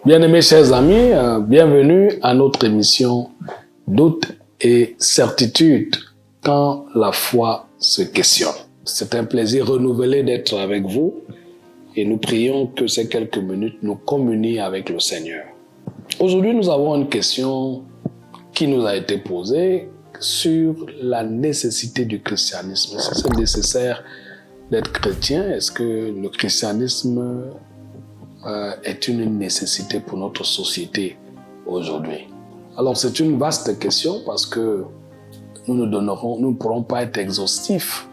Bien-aimés chers amis, bienvenue à notre émission Doute et certitude quand la foi se questionne. C'est un plaisir renouvelé d'être avec vous et nous prions que ces quelques minutes nous communient avec le Seigneur. Aujourd'hui, nous avons une question qui nous a été posée sur la nécessité du christianisme. Est-ce que c'est nécessaire d'être chrétien? Est-ce que le christianisme est une nécessité pour notre société aujourd'hui? Alors c'est une vaste question parce que nous ne pourrons pas être exhaustifs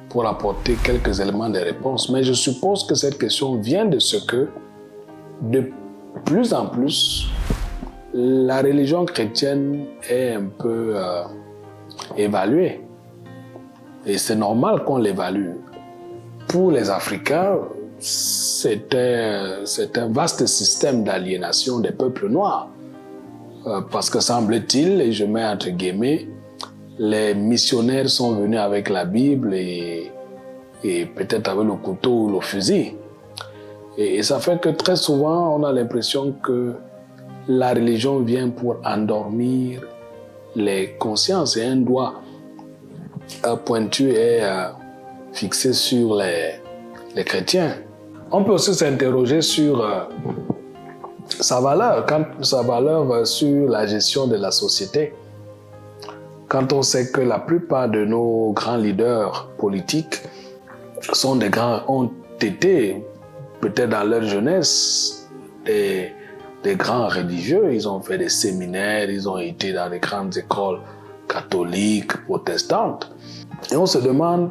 pour apporter quelques éléments de réponse, mais je suppose que cette question vient de ce que de plus en plus la religion chrétienne est un peu évaluée et c'est normal qu'on l'évalue. Pour les Africains, c'est un vaste système d'aliénation des peuples noirs. Parce que semble-t-il, et je mets entre guillemets, les missionnaires sont venus avec la Bible et peut-être avec le couteau ou le fusil. Et ça fait que très souvent, on a l'impression que la religion vient pour endormir les consciences et un doigt pointu est fixé sur les chrétiens. On peut aussi s'interroger sur sa valeur sur la gestion de la société. Quand on sait que la plupart de nos grands leaders politiques ont été, peut-être dans leur jeunesse, des grands religieux, ils ont fait des séminaires, ils ont été dans les grandes écoles catholiques, protestantes. Et on se demande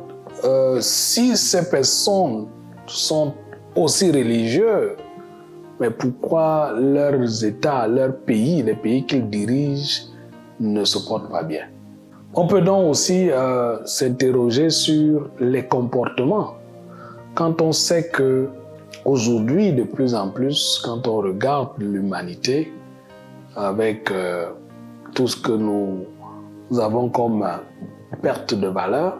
si ces personnes sont aussi religieux, mais pourquoi leurs États, leurs pays, les pays qu'ils dirigent ne se portent pas bien? On peut donc aussi s'interroger sur les comportements. Quand on sait que aujourd'hui, de plus en plus, quand on regarde l'humanité avec tout ce que nous avons comme perte de valeur,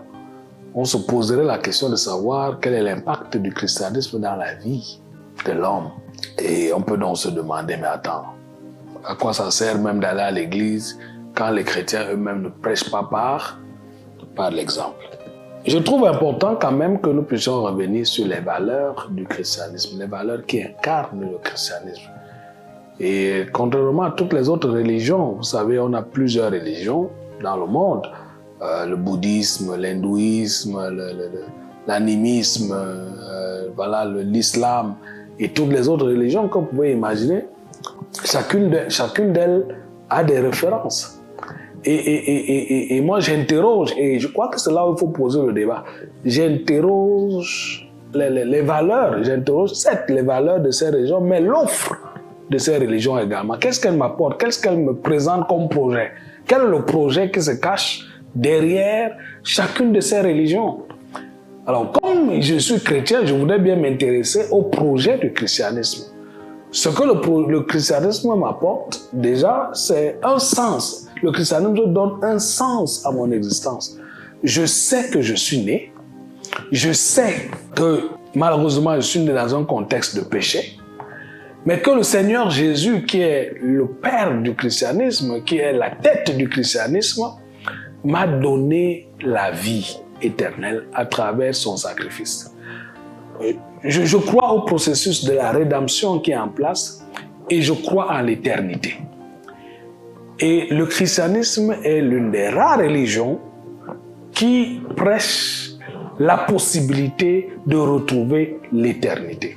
on se poserait la question de savoir quel est l'impact du christianisme dans la vie de l'homme. Et on peut donc se demander, mais attends, à quoi ça sert même d'aller à l'église quand les chrétiens eux-mêmes ne prêchent pas par l'exemple? Je trouve important quand même que nous puissions revenir sur les valeurs du christianisme, les valeurs qui incarnent le christianisme. Et contrairement à toutes les autres religions, vous savez, on a plusieurs religions dans le monde, le bouddhisme, l'hindouisme, l'animisme, l'islam et toutes les autres religions que vous pouvez imaginer, chacune d'elles a des références. Et moi j'interroge, et je crois que c'est là où il faut poser le débat, j'interroge les valeurs, j'interroge certes les valeurs de ces religions, mais l'offre de ces religions également. Qu'est-ce qu'elle m'apporte? Qu'est-ce qu'elle me présente comme projet? Quel est le projet qui se cache derrière chacune de ces religions? Alors, comme je suis chrétien, je voudrais bien m'intéresser au projet du christianisme. Ce que le christianisme m'apporte, déjà, c'est un sens. Le christianisme donne un sens à mon existence. Je sais que je suis né. Je sais que, malheureusement, je suis né dans un contexte de péché. Mais que le Seigneur Jésus, qui est le Père du christianisme, qui est la tête du christianisme, m'a donné la vie éternelle à travers son sacrifice. Je crois au processus de la rédemption qui est en place et je crois en l'éternité. Et le christianisme est l'une des rares religions qui prêche la possibilité de retrouver l'éternité.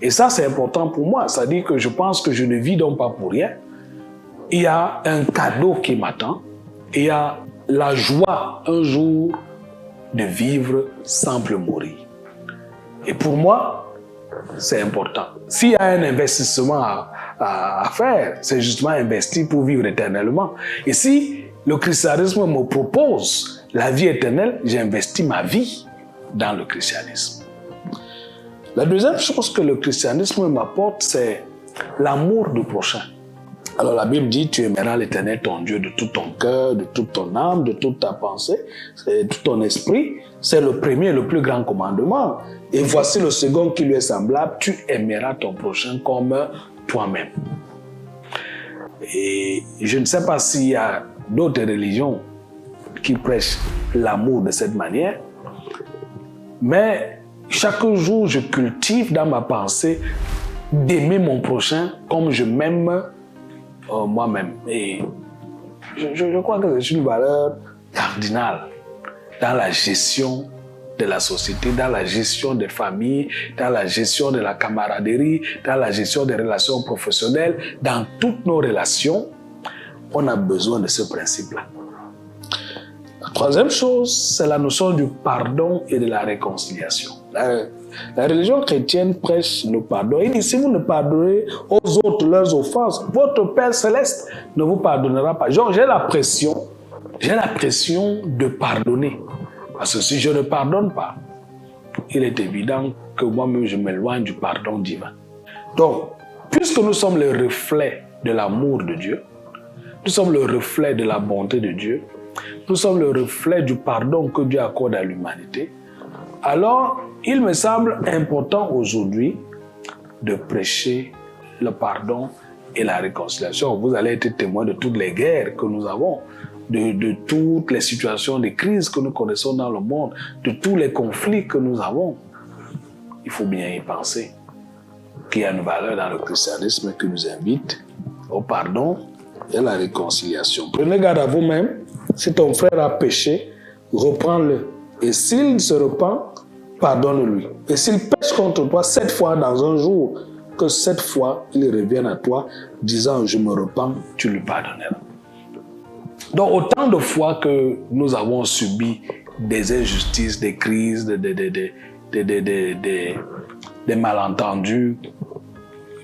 Et ça, c'est important pour moi. C'est-à-dire que je pense que je ne vis donc pas pour rien. Il y a un cadeau qui m'attend. Il y a la joie un jour de vivre sans plus mourir. Et pour moi, c'est important. S'il y a un investissement à faire, c'est justement investir pour vivre éternellement. Et si le christianisme me propose la vie éternelle, j'investis ma vie dans le christianisme. La deuxième chose que le christianisme m'apporte, c'est l'amour du prochain. Alors la Bible dit, tu aimeras l'Éternel ton Dieu de tout ton cœur, de toute ton âme, de toute ta pensée, de tout ton esprit. C'est le premier et le plus grand commandement. Et voici le second qui lui est semblable, tu aimeras ton prochain comme toi-même. Et je ne sais pas s'il y a d'autres religions qui prêchent l'amour de cette manière, mais chaque jour, je cultive dans ma pensée d'aimer mon prochain comme je m'aime moi-même. Et je crois que c'est une valeur cardinale dans la gestion de la société, dans la gestion des familles, dans la gestion de la camaraderie, dans la gestion des relations professionnelles, dans toutes nos relations, on a besoin de ce principe-là. La troisième chose, c'est la notion du pardon et de la réconciliation. La religion chrétienne prêche le pardon. Il dit, si vous ne pardonnez aux autres leurs offenses, votre Père Céleste ne vous pardonnera pas. Genre, j'ai la pression de pardonner. Parce que si je ne pardonne pas, il est évident que moi-même, je m'éloigne du pardon divin. Donc, puisque nous sommes le reflet de l'amour de Dieu, nous sommes le reflet de la bonté de Dieu, nous sommes le reflet du pardon que Dieu accorde à l'humanité, alors il me semble important aujourd'hui de prêcher le pardon et la réconciliation. Vous allez être témoin de toutes les guerres que nous avons, de toutes les situations de crise que nous connaissons dans le monde, de tous les conflits que nous avons. Il faut bien y penser qu'il y a une valeur dans le christianisme qui nous invite au pardon et à la réconciliation. Prenez garde à vous-même. Si ton frère a péché, reprends-le. Et s'il se repent, pardonne-lui. Et s'il pêche contre toi 7 fois dans un jour, que 7 fois il revienne à toi, disant « Je me repens », tu lui pardonneras. Donc, autant de fois que nous avons subi des injustices, des crises, des malentendus,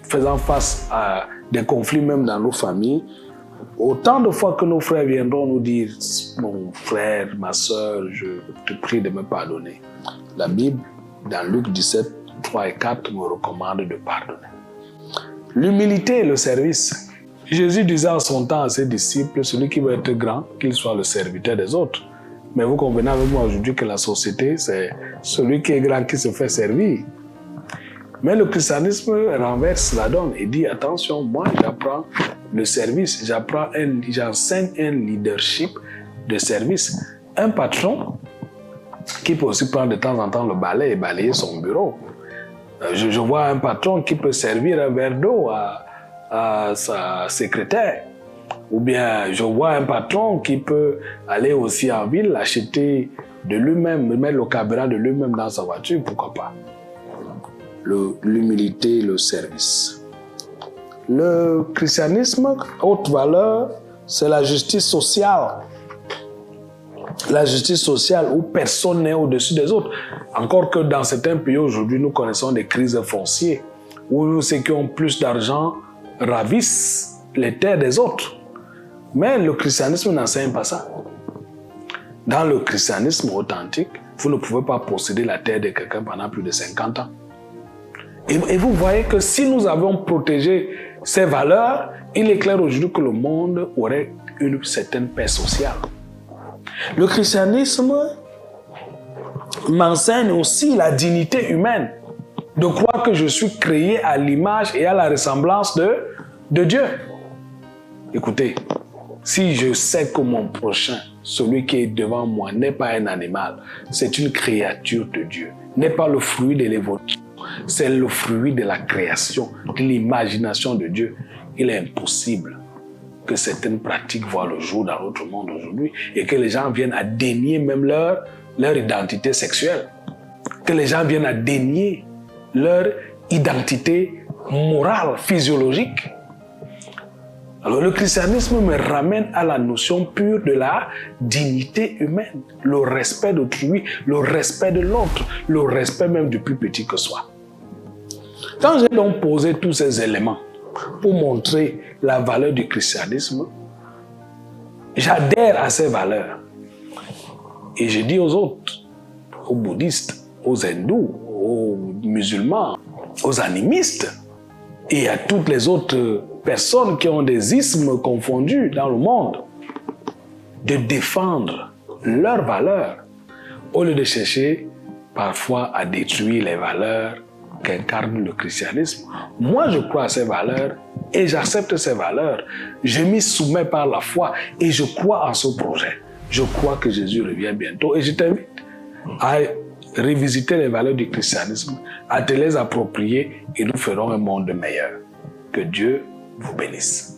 faisant face à des conflits même dans nos familles, autant de fois que nos frères viendront nous dire « Mon frère, ma soeur, je te prie de me pardonner ». La Bible, dans Luc 17, 3 et 4, me recommande de pardonner. L'humilité et le service. Jésus disait en son temps à ses disciples, celui qui veut être grand, qu'il soit le serviteur des autres. Mais vous convenez avec moi aujourd'hui que la société, c'est celui qui est grand qui se fait servir. Mais le christianisme renverse la donne et dit, attention, moi j'apprends le service, j'enseigne un leadership de service. Un patron qui peut aussi prendre de temps en temps le balai et balayer son bureau. Je vois un patron qui peut servir un verre d'eau à sa secrétaire. Ou bien je vois un patron qui peut aller aussi en ville, acheter de lui-même, mettre le carburant de lui-même dans sa voiture, pourquoi pas. L'humilité, le service. Le christianisme, haute valeur, c'est la justice sociale. La justice sociale où personne n'est au-dessus des autres. Encore que dans certains pays aujourd'hui, nous connaissons des crises foncières où ceux qui ont plus d'argent ravissent les terres des autres. Mais le christianisme n'enseigne pas ça. Dans le christianisme authentique, vous ne pouvez pas posséder la terre de quelqu'un pendant plus de 50 ans. Et vous voyez que si nous avions protégé ces valeurs, il est clair aujourd'hui que le monde aurait une certaine paix sociale. Le christianisme m'enseigne aussi la dignité humaine, de croire que je suis créé à l'image et à la ressemblance de Dieu. Écoutez, si je sais que mon prochain, celui qui est devant moi, n'est pas un animal, c'est une créature de Dieu, n'est pas le fruit de l'évolution, c'est le fruit de la création, de l'imagination de Dieu. Il est impossible que certaines pratiques voient le jour dans notre monde aujourd'hui et que les gens viennent à dénier même leur identité sexuelle, que les gens viennent à dénier leur identité morale, physiologique. Alors le christianisme me ramène à la notion pure de la dignité humaine, le respect d'autrui, le respect de l'autre, le respect même du plus petit que soi. Quand j'ai donc posé tous ces éléments pour montrer la valeur du christianisme, j'adhère à ces valeurs. Et je dis aux autres, aux bouddhistes, aux hindous, aux musulmans, aux animistes et à toutes les autres personnes qui ont des ismes confondus dans le monde, de défendre leurs valeurs au lieu de chercher parfois à détruire les valeurs qu'incarne le christianisme. Moi, je crois à ces valeurs et j'accepte ces valeurs. Je m'y soumets par la foi et je crois en ce projet. Je crois que Jésus revient bientôt et je t'invite à revisiter les valeurs du christianisme, à te les approprier et nous ferons un monde meilleur. Que Dieu vous bénisse.